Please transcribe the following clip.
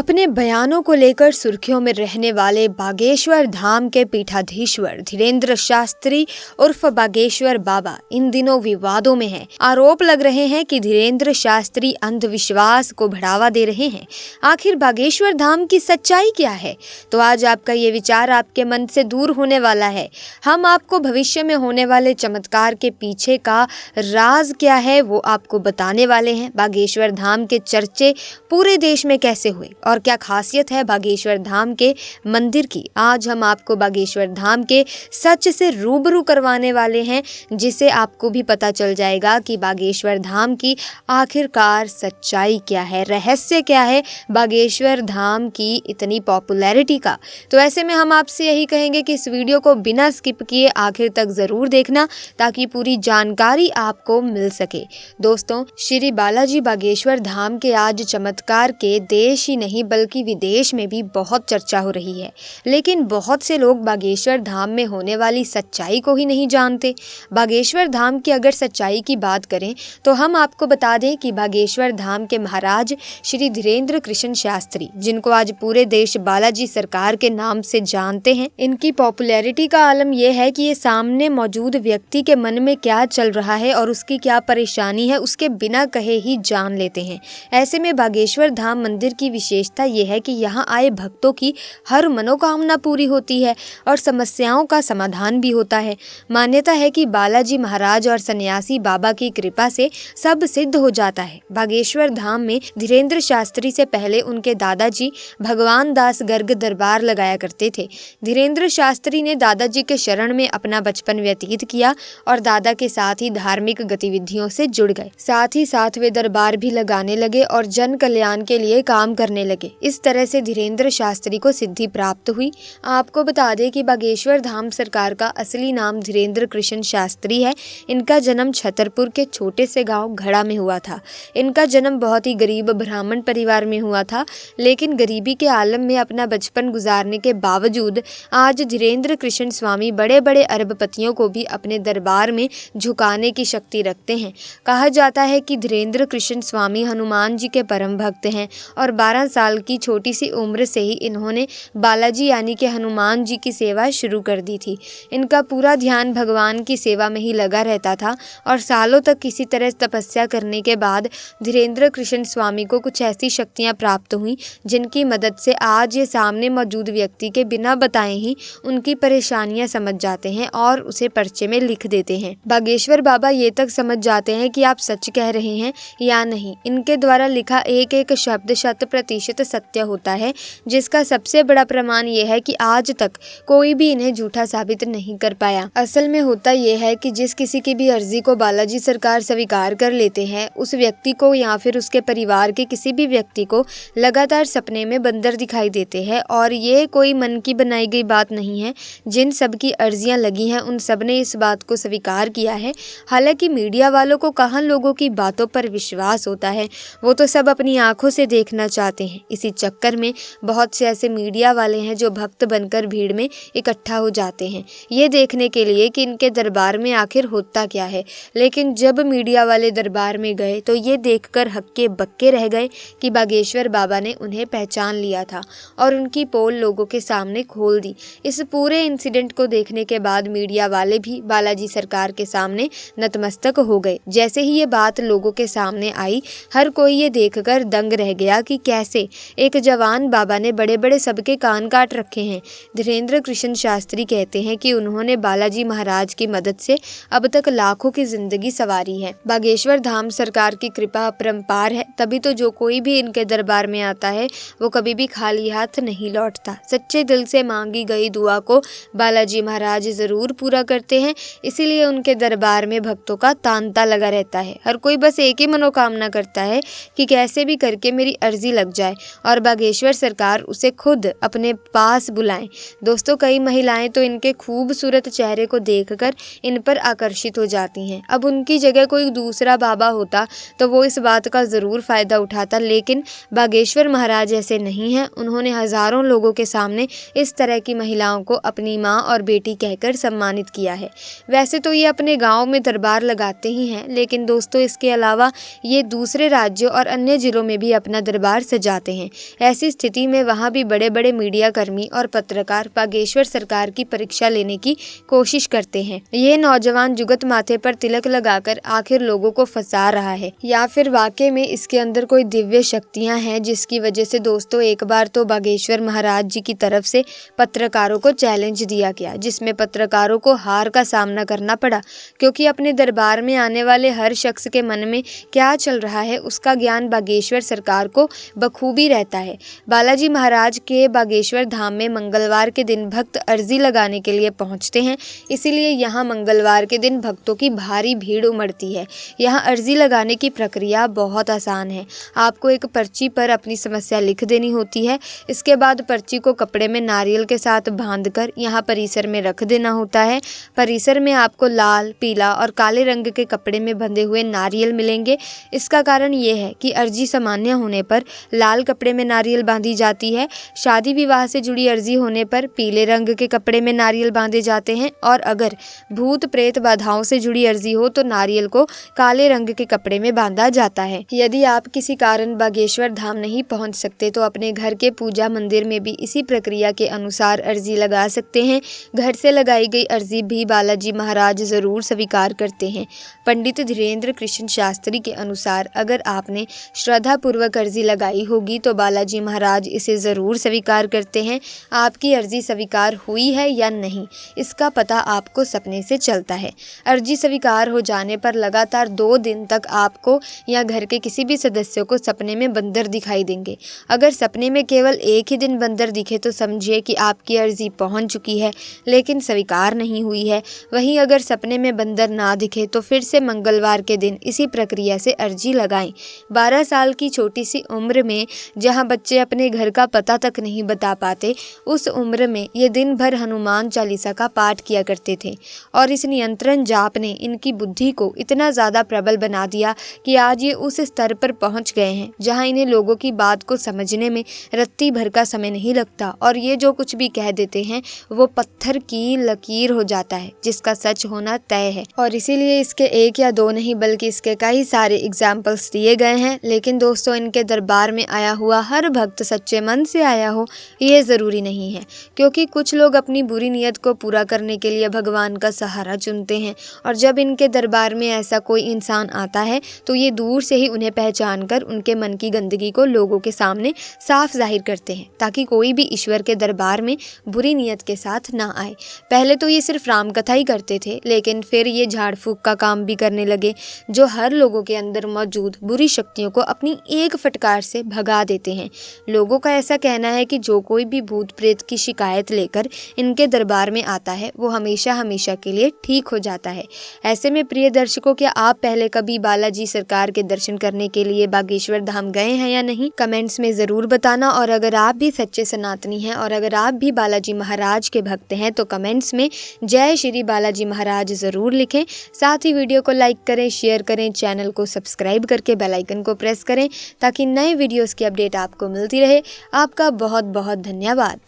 अपने बयानों को लेकर सुर्खियों में रहने वाले बागेश्वर धाम के पीठाधीश्वर धीरेन्द्र शास्त्री उर्फ बागेश्वर बाबा इन दिनों विवादों में हैं। आरोप लग रहे हैं कि धीरेन्द्र शास्त्री अंधविश्वास को बढ़ावा दे रहे हैं। आखिर बागेश्वर धाम की सच्चाई क्या है? तो आज आपका ये विचार आपके मन से दूर होने वाला है। हम आपको भविष्य में होने वाले चमत्कार के पीछे का राज क्या है वो आपको बताने वाले हैं। बागेश्वर धाम के चर्चे पूरे देश में कैसे हुए और क्या खासियत है बागेश्वर धाम के मंदिर की, आज हम आपको बागेश्वर धाम के सच से रूबरू करवाने वाले हैं, जिसे आपको भी पता चल जाएगा कि बागेश्वर धाम की आखिरकार सच्चाई क्या है, रहस्य क्या है बागेश्वर धाम की इतनी पॉपुलैरिटी का। तो ऐसे में हम आपसे यही कहेंगे कि इस वीडियो को बिना स्किप किए आखिर तक ज़रूर देखना ताकि पूरी जानकारी आपको मिल सके। दोस्तों, श्री बालाजी बागेश्वर धाम के आज चमत्कार के देश ही नहीं बल्कि विदेश में भी बहुत चर्चा हो रही है, लेकिन बहुत से लोग बागेश्वर धाम में होने वाली सच्चाई को ही नहीं जानते। बागेश्वर धाम की अगर सच्चाई की बात करें तो हम आपको बता दें कि बागेश्वर धाम के महाराज श्री धीरेन्द्र कृष्ण शास्त्री, जिनको आज पूरे देश बालाजी सरकार के नाम से जानते हैं, इनकी पॉपुलैरिटी का आलम यह है कि ये सामने मौजूद व्यक्ति के मन में क्या चल रहा है और उसकी क्या परेशानी है उसके बिना कहे ही जान लेते हैं। ऐसे में बागेश्वर धाम मंदिर की विशेषता यह है कि यहाँ आए भक्तों की हर मनोकामना पूरी होती है और समस्याओं का समाधान भी होता है। मान्यता है कि बालाजी महाराज और सन्यासी बाबा की कृपा से सब सिद्ध हो जाता है। बागेश्वर धाम में धीरेन्द्र शास्त्री से पहले उनके दादाजी भगवान दास गर्ग दरबार लगाया करते थे। धीरेन्द्र शास्त्री ने दादाजी के शरण में अपना बचपन व्यतीत किया और दादा के साथ ही धार्मिक गतिविधियों से जुड़ गए। साथ ही साथ वे दरबार भी लगाने लगे और जन कल्याण के लिए काम करने लगे। इस तरह से धीरेन्द्र शास्त्री को सिद्धि प्राप्त हुई। आपको बता दें कि बागेश्वर धाम सरकार का असली नाम धीरेन्द्र कृष्ण शास्त्री है। इनका जन्म छतरपुर के छोटे से गांव घड़ा में हुआ था। इनका जन्म बहुत ही गरीब ब्राह्मण परिवार में हुआ था, लेकिन गरीबी के आलम में अपना बचपन गुजारने के बावजूद आज धीरेन्द्र कृष्ण स्वामी बड़े बड़े अरबपतियों को भी अपने दरबार में झुकाने की शक्ति रखते हैं। कहा जाता है कि धीरेन्द्र कृष्ण स्वामी हनुमान जी के परम भक्त हैं और 12 साल की छोटी सी उम्र से ही इन्होंने बालाजी यानी कि हनुमान जी की सेवा शुरू कर दी थी। इनका पूरा ध्यान भगवान की सेवा में ही लगा रहता था और सालों तक किसी तरह तपस्या करने के बाद धीरेन्द्र कृष्ण स्वामी को कुछ ऐसी शक्तियां प्राप्त हुई जिनकी मदद से आज ये सामने मौजूद व्यक्ति के बिना बताए ही उनकी परेशानियां समझ जाते हैं और उसे पर्चे में लिख देते हैं। बागेश्वर बाबा ये तक समझ जाते हैं कि आप सच कह रहे हैं या नहीं। इनके द्वारा लिखा एक एक शब्द 100% सत्य होता है, जिसका सबसे बड़ा प्रमाण ये है कि आज तक कोई भी इन्हें झूठा साबित नहीं कर पाया। असल में होता यह है कि जिस किसी की भी अर्जी को बालाजी सरकार स्वीकार कर लेते हैं, उस व्यक्ति को या फिर उसके परिवार के किसी भी व्यक्ति को लगातार सपने में बंदर दिखाई देते हैं और ये कोई मन की बनाई गई बात नहीं है। जिन सब की अर्जियां लगी हैं उन सब ने इस बात को स्वीकार किया है। हालांकि मीडिया वालों को कहाँ लोगों की बातों पर विश्वास होता है, वो तो सब अपनी आंखों से देखना चाहते हैं। इसी चक्कर में बहुत से ऐसे मीडिया वाले हैं जो भक्त बनकर भीड़ में इकट्ठा हो जाते हैं ये देखने के लिए कि इनके दरबार में आखिर होता क्या है। लेकिन जब मीडिया वाले दरबार में गए तो ये देखकर हक्के बक्के रह गए कि बागेश्वर बाबा ने उन्हें पहचान लिया था और उनकी पोल लोगों के सामने खोल दी। इस पूरे इंसिडेंट को देखने के बाद मीडिया वाले भी बालाजी सरकार के सामने नतमस्तक हो गए। जैसे ही ये बात लोगों के सामने आई, हर कोई ये देखकर दंग रह गया कि कैसे एक जवान बाबा ने बड़े बड़े सबके कान काट रखे हैं। धीरेन्द्र कृष्ण शास्त्री कहते हैं कि उन्होंने बालाजी महाराज की मदद से अब तक लाखों की जिंदगी संवारी है। बागेश्वर धाम सरकार की कृपा अपरंपार है, तभी तो जो कोई भी इनके दरबार में आता है वो कभी भी खाली हाथ नहीं लौटता। सच्चे दिल से मांगी गई दुआ को बालाजी महाराज जरूर पूरा करते हैं, इसीलिए उनके दरबार में भक्तों का तांता लगा रहता है। हर कोई बस एक ही मनोकामना करता है कि कैसे भी करके मेरी अर्जी लग जाए और बागेश्वर सरकार उसे खुद अपने पास बुलाएं। दोस्तों, कई महिलाएं तो इनके खूबसूरत चेहरे को देखकर इन पर आकर्षित हो जाती हैं। अब उनकी जगह कोई दूसरा बाबा होता तो वो इस बात का ज़रूर फ़ायदा उठाता, लेकिन बागेश्वर महाराज ऐसे नहीं हैं। उन्होंने हज़ारों लोगों के सामने इस तरह की महिलाओं को अपनी माँ और बेटी कहकर सम्मानित किया है। वैसे तो ये अपने गाँव में दरबार लगाते ही हैं, लेकिन दोस्तों इसके अलावा ये दूसरे राज्यों और अन्य ज़िलों में भी अपना दरबार सजाते जाते हैं। ऐसी स्थिति में वहाँ भी बड़े बड़े मीडिया कर्मी और पत्रकार बागेश्वर सरकार की परीक्षा लेने की कोशिश करते हैं। ये नौजवान जुगत माथे पर तिलक लगाकर आखिर लोगों को फंसा रहा है, या फिर वाकई में इसके अंदर कोई दिव्य शक्तियां हैं, जिसकी वजह से दोस्तों एक बार तो बागेश्वर महाराज जी की तरफ से पत्रकारों को चैलेंज दिया गया, जिसमें पत्रकारों को हार का सामना करना पड़ा, क्योंकि अपने दरबार में आने वाले हर शख्स के मन में क्या चल रहा है उसका ज्ञान बागेश्वर सरकार को बखूबी रहता है। बालाजी महाराज के बागेश्वर धाम में मंगलवार के दिन भक्त अर्जी लगाने के लिए पहुंचते हैं, इसीलिए यहाँ मंगलवार के दिन भक्तों की भारी भीड़ उमड़ती है। यहाँ अर्जी लगाने की प्रक्रिया बहुत आसान है। आपको एक पर्ची पर अपनी समस्या लिख देनी होती है। इसके बाद पर्ची को कपड़े में नारियल के साथ बांधकर यहाँ परिसर में रख देना होता है। परिसर में आपको लाल, पीला और काले रंग के कपड़े में बंधे हुए नारियल मिलेंगे। इसका कारण ये है कि अर्जी सामान्य होने पर लाल कपड़े में नारियल बांधी जाती है, शादी विवाह से जुड़ी अर्जी होने पर पीले रंग के कपड़े में नारियल बांधे जाते हैं, और अगर भूत प्रेत बाधाओं से जुड़ी अर्जी हो तो नारियल को काले रंग के कपड़े में बांधा जाता है। यदि आप किसी कारण बागेश्वर धाम नहीं पहुंच सकते तो अपने घर के पूजा मंदिर में भी इसी प्रक्रिया के अनुसार अर्जी लगा सकते हैं। घर से लगाई गई अर्जी भी बालाजी महाराज जरूर स्वीकार करते हैं। पंडित धीरेन्द्र कृष्ण शास्त्री के अनुसार अगर आपने श्रद्धा पूर्वक अर्जी लगाई होगी तो बालाजी महाराज इसे जरूर स्वीकार करते हैं। आपकी अर्जी स्वीकार हुई है या नहीं, इसका पता आपको सपने से चलता है। अर्जी स्वीकार हो जाने पर लगातार 2 दिन तक आपको या घर के किसी भी सदस्य को सपने में बंदर दिखाई देंगे। अगर सपने में केवल एक ही दिन बंदर दिखे तो समझिए कि आपकी अर्जी पहुंच चुकी है लेकिन स्वीकार नहीं हुई है। वहीं अगर सपने में बंदर ना दिखे तो फिर से मंगलवार के दिन इसी प्रक्रिया से अर्जी लगाएं। 12 साल की छोटी सी उम्र में जहां बच्चे अपने घर का पता तक नहीं बता पाते, उस उम्र में ये दिन भर हनुमान चालीसा का पाठ किया करते थे, और इस नियंत्रण जाप ने इनकी बुद्धि को इतना ज़्यादा प्रबल बना दिया कि आज ये उस स्तर पर पहुंच गए हैं जहां इन्हें लोगों की बात को समझने में रत्ती भर का समय नहीं लगता, और ये जो कुछ भी कह देते हैं वो पत्थर की लकीर हो जाता है जिसका सच होना तय है। और इसीलिए इसके 1 या 2 नहीं बल्कि इसके कई सारे एग्जाम्पल्स दिए गए हैं। लेकिन दोस्तों, इनके दरबार में आया हुआ हर भक्त सच्चे मन से आया हो ये ज़रूरी नहीं है, क्योंकि कुछ लोग अपनी बुरी नीयत को पूरा करने के लिए भगवान का सहारा चुनते हैं, और जब इनके दरबार में ऐसा कोई इंसान आता है तो ये दूर से ही उन्हें पहचान कर उनके मन की गंदगी को लोगों के सामने साफ जाहिर करते हैं, ताकि कोई भी ईश्वर के दरबार में बुरी नीयत के साथ ना आए। पहले तो ये सिर्फ राम कथा ही करते थे, लेकिन फिर ये झाड़ फूक का काम भी करने लगे, जो हर लोगों के अंदर मौजूद बुरी शक्तियों को अपनी एक फटकार से भगा देते हैं। लोगों का ऐसा कहना है कि जो कोई भी भूत प्रेत की शिकायत लेकर इनके दरबार में आता है वो हमेशा हमेशा के लिए ठीक हो जाता है। ऐसे में प्रिय दर्शकों, क्या आप पहले कभी बालाजी सरकार के दर्शन करने के लिए बागेश्वर धाम गए हैं या नहीं, कमेंट्स में ज़रूर बताना। और अगर आप भी सच्चे सनातनी हैं और अगर आप भी बालाजी महाराज के भक्त हैं तो कमेंट्स में जय श्री बालाजी महाराज ज़रूर लिखें। साथ ही वीडियो को लाइक करें, शेयर करें, चैनल को सब्सक्राइब करके बेल आइकन को प्रेस करें ताकि नए वीडियोस की अपडेट आपको मिलती रहे। आपका बहुत बहुत धन्यवाद।